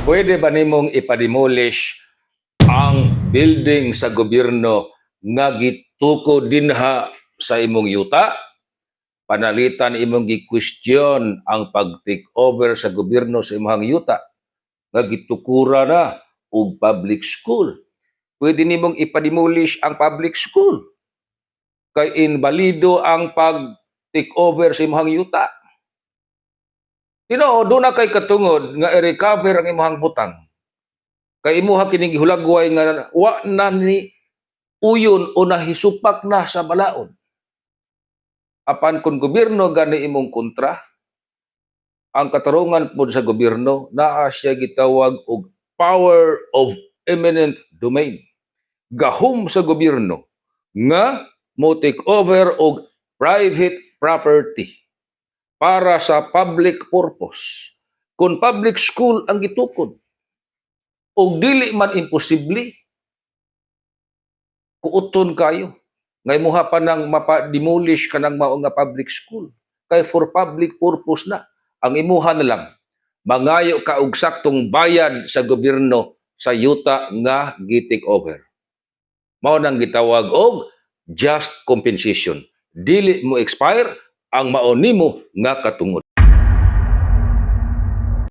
Pwede ba nimong ipademolish ang building sa gobyerno nga gituko dinha sa imong yuta? Panalitan imong gi-question ang pag-take over sa gobyerno sa imong yuta nga gitukura na og public school. Pwede nimong ipademolish ang public school kay inbalido ang pag-take over sa imong yuta. Tinuod do na kay katungod nga i-recover ang imong butang. Kay imuha kining gihulagway nga wa na ni uyon o nahisupak na sa balaod. Apan kung gobyerno gani imong kontra, ang katarungan pod sa gobyerno naa siya gitawag og power of eminent domain. Gahom sa gobyerno nga mo take over og private property para sa public purpose. Kung public school ang gitukod, o dili man imposible, kuuton kayo. Ngay muha pa nang mapa-demolish ka ng mao nga public school. Kay for public purpose na. Ang imuha na lang, mangayo ka og saktong bayad sa gobyerno sa yuta nga gi-take over. Mao nang gitawag og just compensation. Dili mo expire ang mao nimo nga katungod.